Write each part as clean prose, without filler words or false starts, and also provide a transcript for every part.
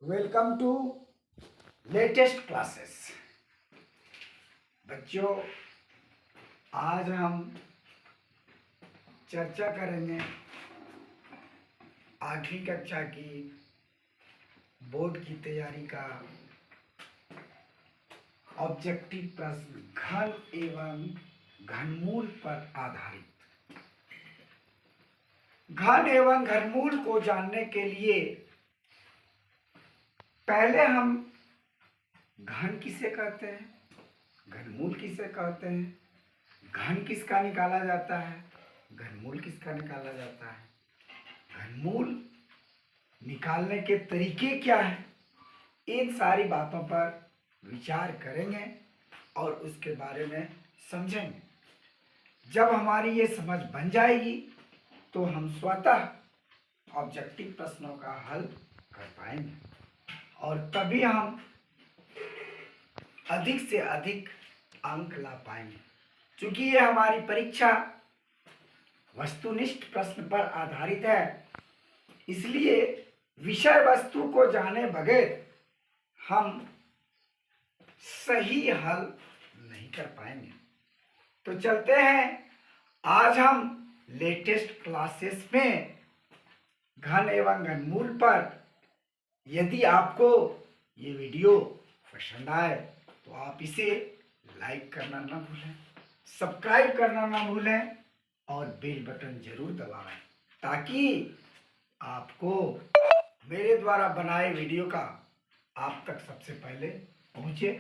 Welcome to latest classes. बच्चों, आज हम चर्चा करेंगे 8वीं कक्षा की बोर्ड की तैयारी का ऑब्जेक्टिव प्रश्न घन एवं घनमूल पर आधारित। घन एवं घनमूल को जानने के लिए पहले हम घन किसे कहते हैं, घनमूल किसे कहते हैं, घन किसका निकाला जाता है, घनमूल किसका निकाला जाता है, घनमूल निकालने के तरीके क्या हैं, इन सारी बातों पर विचार करेंगे और उसके बारे में समझेंगे। जब हमारी ये समझ बन जाएगी तो हम स्वतः ऑब्जेक्टिव प्रश्नों का हल कर पाएंगे और तभी हम अधिक से अधिक अंक ला पाएंगे। क्योंकि ये हमारी परीक्षा वस्तुनिष्ठ प्रश्न पर आधारित है, इसलिए विषय वस्तु को जाने बगैर हम सही हल नहीं कर पाएंगे। तो चलते हैं, आज हम लेटेस्ट क्लासेस में घन एवं घनमूल पर। यदि आपको ये वीडियो पसंद आए तो आप इसे लाइक करना ना भूलें, सब्सक्राइब करना ना भूलें और बेल बटन जरूर दबाएं ताकि आपको मेरे द्वारा बनाए वीडियो का आप तक सबसे पहले पहुंचे।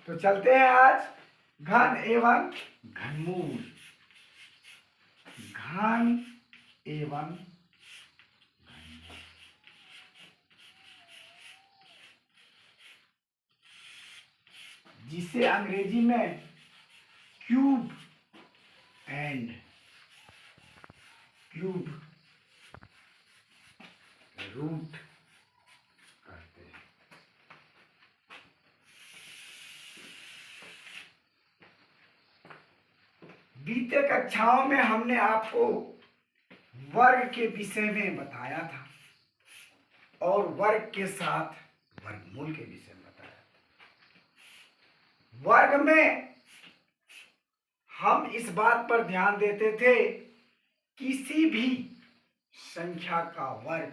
तो चलते हैं आज घन एवं घनमूल। घन एवं जिसे अंग्रेजी में क्यूब एंड क्यूब रूट कहते हैं। बीते कक्षाओं में हमने आपको वर्ग के विषय में बताया था और वर्ग के साथ वर्गमूल के विषय में बताया था। वर्ग में हम इस बात पर ध्यान देते थे, किसी भी संख्या का वर्ग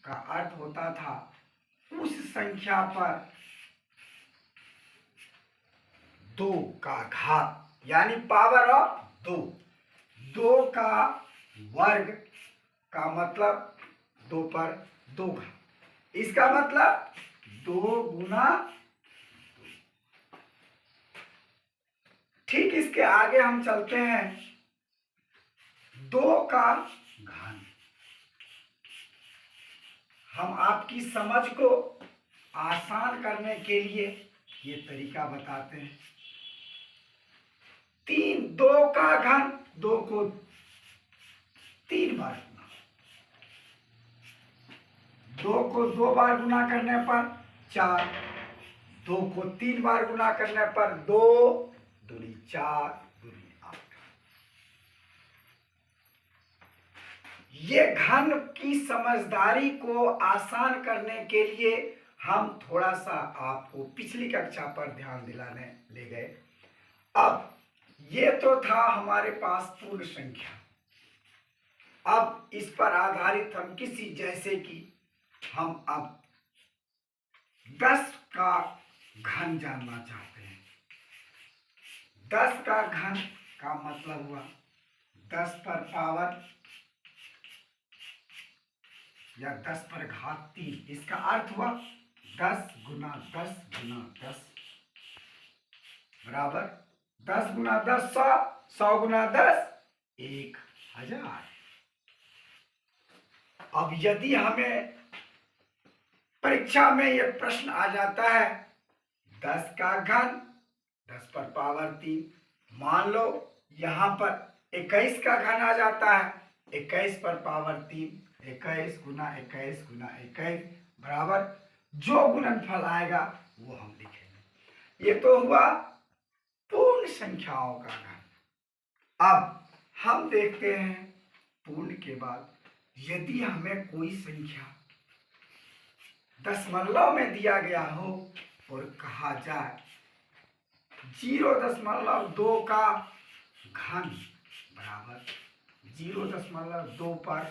का अर्थ होता था उस संख्या पर 2 का घात यानी पावर ऑफ 2। 2 का वर्ग का मतलब 2 पर 2 घात, इसका मतलब 2 गुना। ठीक इसके आगे हम चलते हैं, 2 का घन। हम आपकी समझ को आसान करने के लिए ये तरीका बताते हैं। 2 का घन, 2 को 3 बार गुना, 2 को 2 बार गुना करने पर 4, 2 को 3 बार गुना करने पर 2 दूनी 4 दूनी 8। ये घन की समझदारी को आसान करने के लिए हम थोड़ा सा आपको पिछली कक्षा पर ध्यान दिलाने ले गए। अब ये तो था हमारे पास पूर्ण संख्या। अब इस पर आधारित हम किसी, जैसे कि हम अब 10 का घन जानना चाहते हैं। 10 का घन का मतलब हुआ 10 पर पावर या 10 पर घात 3। इसका अर्थ हुआ 10 गुना 10 गुना 10 बराबर 10 गुना 10 100, 100 गुना 10 1000। अब यदि हमें परीक्षा में यह प्रश्न आ जाता है 10 का घन 10 पर पावर 3, मान लो यहां पर 21 का घन आ जाता है 21 पर पावर 3, 21 गुना 21 गुना 21 बराबर जो गुणनफल आएगा वो हम लिखेंगे। ये तो हुआ पूर्ण संख्याओं का घन। अब हम देखते हैं पूर्ण के बाद यदि हमें कोई संख्या दशमलव में दिया गया हो और कहा जाए 0.2 का घन बराबर 0.2 पर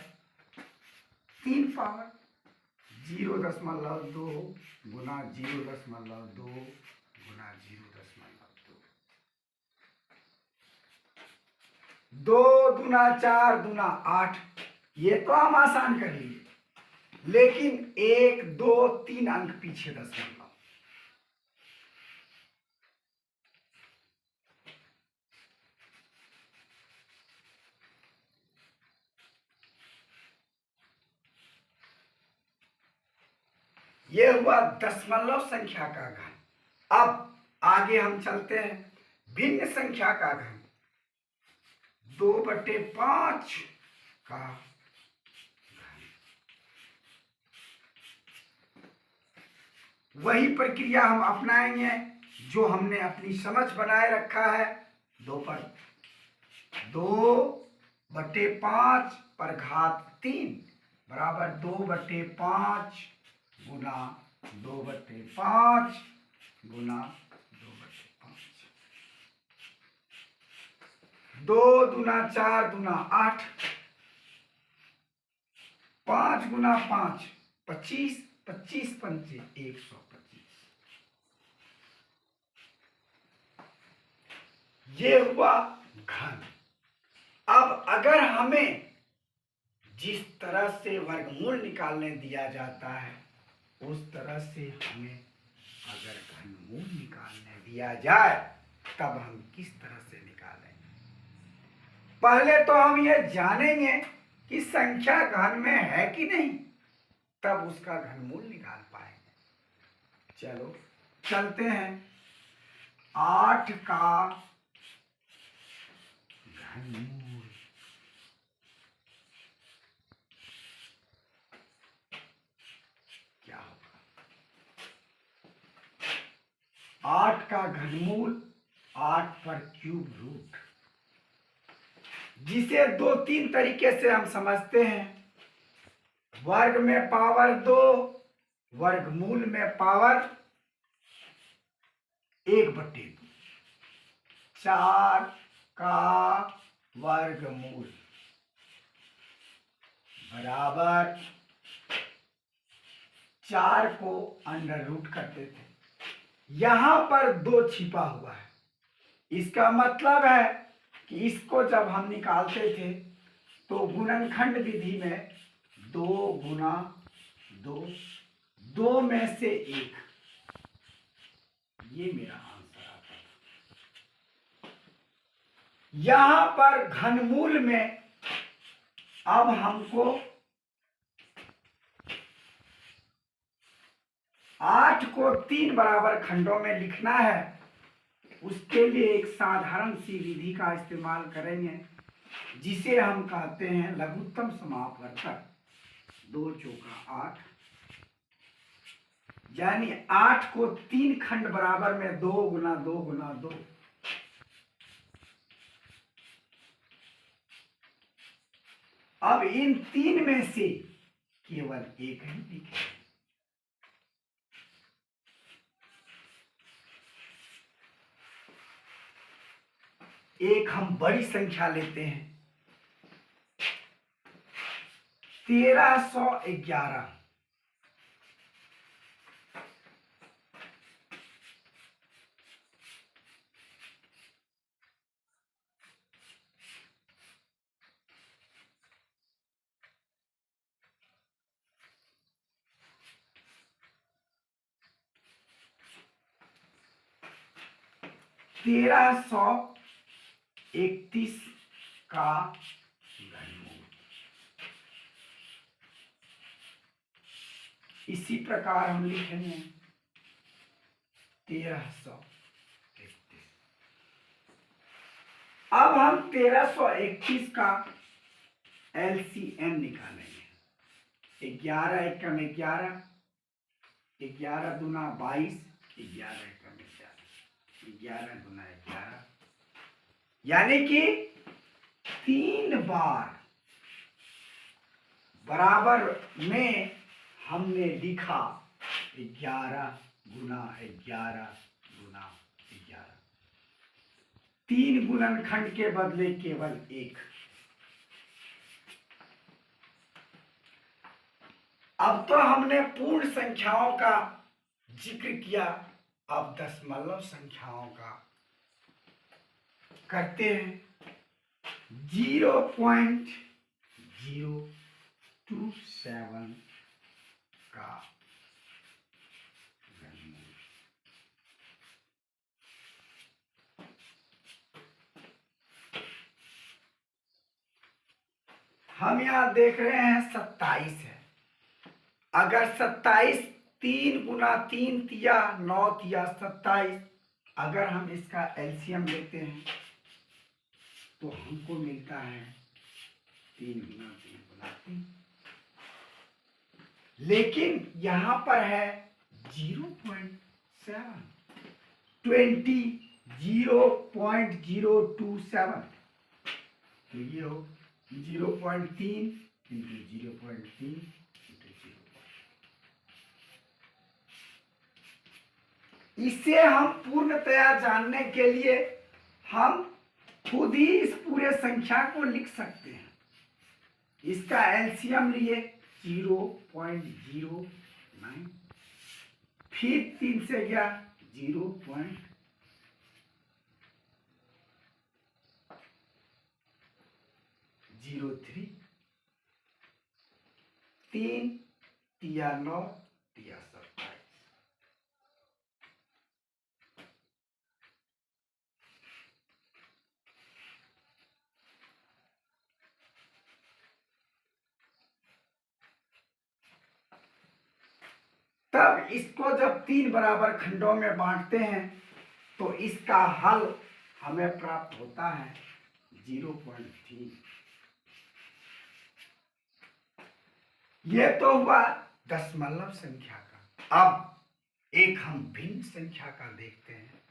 3 पावर 0.2 गुना 0.2 गुना 0.2 2 दूना 4 दूना 8। ये तो हम आसान कर लिए, लेकिन 1 2 3 अंक पीछे दशमलव। ये हुआ दशमलव संख्या का घन। अब आगे हम चलते हैं भिन्न संख्या का घन। 2/5 का घन। वही प्रक्रिया हम अपनाएंगे जो हमने अपनी समझ बनाए रखा है। 2/5 पर घात 3 बराबर 2/5 गुना 2/5 गुना 2/5। 2 दूना 4 दूना 8, 5 गुना 5 25, 25 पंचे 125। ये हुआ घन। अब अगर हमें जिस तरह से वर्गमूल निकालने दिया जाता है उस तरह से हमें अगर घनमूल निकालने दिया जाए तब हम किस तरह से निकालेंगे। पहले तो हम ये जानेंगे कि संख्या घन में है कि नहीं, तब उसका घनमूल निकाल पाएंगे। चलो चलते हैं। 8 का घनमूल क्या होगा। 8 का घनमूल 8 पर क्यूब रूट, जिसे 2-3 तरीके से हम समझते हैं। वर्ग में पावर 2, वर्गमूल में पावर 1/2। 4 का वर्गमूल बराबर 4 को अंडर रूट करते थे। यहां पर 2 छिपा हुआ है। इसका मतलब है कि इसको जब हम निकालते थे तो गुणनखंड विधि में 2 गुना 2, 2 में से 1, ये मेरा आंसर आता है। यहां पर घनमूल में अब हमको 8 को 3 बराबर खंडों में लिखना है। उसके लिए एक साधारण सी विधि का इस्तेमाल करेंगे जिसे हम कहते हैं लघुत्तम समापवर्तक। 2 चौका 8, यानी 8 को 3 खंड बराबर में 2 गुना 2 गुना 2। अब इन 3 में से केवल एक ही लिखें। एक हम बड़ी संख्या लेते हैं 1311। तेरह सौ 31 का घनमूल। इसी प्रकार हम लिखेंगे 1331। अब हम 1331 का LCM निकालेंगे। 11 एकम 11, 11 दूना 22, 11 एकम 11, 11 दूना 11, यानी कि 3 बार बराबर में हमने लिखा 11 गुना 11 गुना 11। 3 गुणनखंड के बदले केवल 1। अब तो हमने पूर्ण संख्याओं का जिक्र किया, अब दशमलव संख्याओं का करते हैं। 0.027 का घनमूल। हम यहां देख रहे हैं 27 है। अगर 27 3 गुना 3 तिया 9 तिया 27, अगर हम इसका एलसीएम लेते हैं तो हमको मिलता है 3 गुना 3 गुना 3। लेकिन यहां पर है 0.7 0.027, तो ये हो 0.3 इंटू 0.3 इंटू 0। इसे हम पूर्णतया जानने के लिए हम खुद ही इस पूरे संख्या को लिख सकते हैं। इसका एलसीएम लिए 0.09, फिर 3 से गया 0.03, 3 तिया 9 तिया 27। तब इसको जब 3 बराबर खंडों में बांटते हैं तो इसका हल हमें प्राप्त होता है 0.3। ये तो हुआ दशमलव संख्या का। अब एक हम भिन्न संख्या का देखते हैं।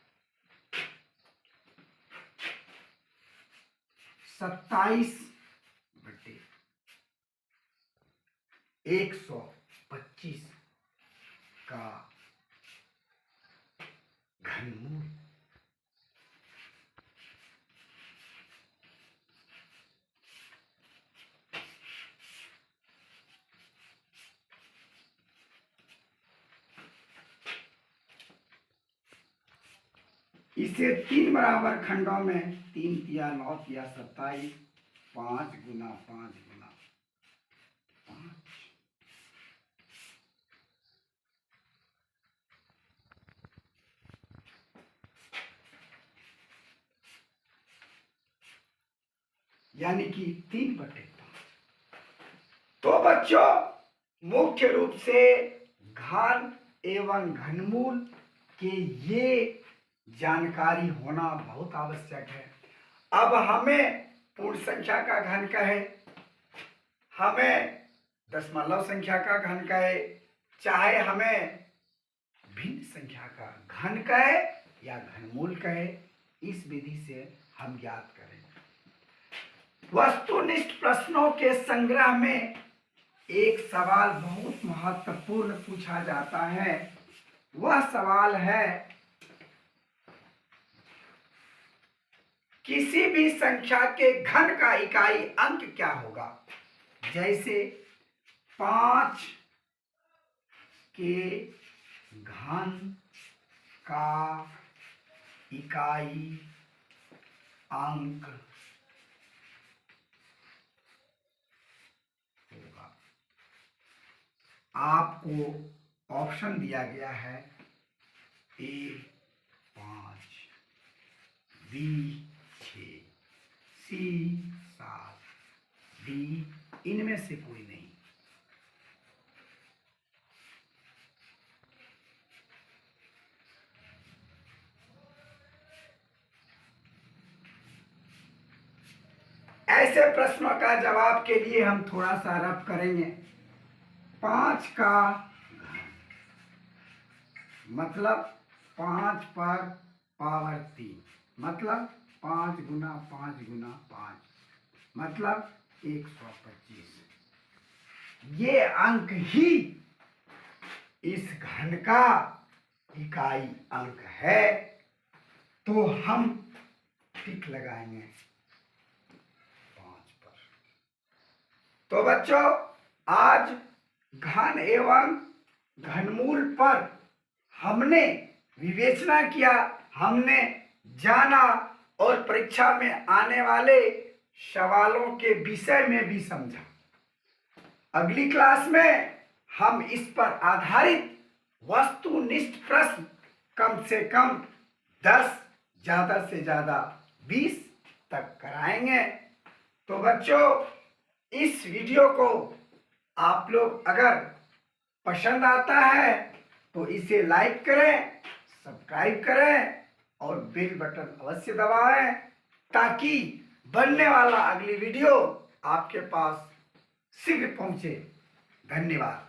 27/125 का घनमूल। इसे 3 बराबर खंडों में 3 तिया 9 तिया 27, 5 गुना 5 गुना 5। यानी कि 3/5। तो बच्चों, मुख्य रूप से घन एवं घनमूल के ये जानकारी होना बहुत आवश्यक है। अब हमें पूर्ण संख्या का घन कहे, हमें दशमलव संख्या का घन कहे, चाहे हमें भिन्न संख्या का घन कहे या घनमूल कहे, इस विधि से हम ज्ञात करें। वस्तुनिष्ठ प्रश्नों के संग्रह में एक सवाल बहुत महत्वपूर्ण पूछा जाता है। वह सवाल है, किसी भी संख्या के घन का इकाई अंक क्या होगा। जैसे 5 के घन का इकाई अंक होगा। आपको ऑप्शन दिया गया है A 5, B 6, C 7, D इनमें से कोई नहीं। ऐसे प्रश्नों का जवाब के लिए हम थोड़ा सा रफ करेंगे। 5 का घन मतलब 5 पर पावर 3, मतलब 5 गुना 5 गुना 5, मतलब 125। ये अंक ही इस घन का इकाई अंक है, तो हम टिक लगाएंगे 5 पर। तो बच्चों, आज घन एवं घनमूल पर हमने विवेचना किया, हमने जाना और परीक्षा में आने वाले सवालों के विषय में भी समझा। अगली क्लास में हम इस पर आधारित वस्तुनिष्ठ प्रश्न कम से कम 10, ज़्यादा से ज़्यादा 20 तक कराएंगे। तो बच्चों, इस वीडियो को आप लोग अगर पसंद आता है तो इसे लाइक करें, सब्सक्राइब करें और बेल बटन अवश्य दबाएं, ताकि बनने वाला अगली वीडियो आपके पास शीघ्र पहुंचे। धन्यवाद।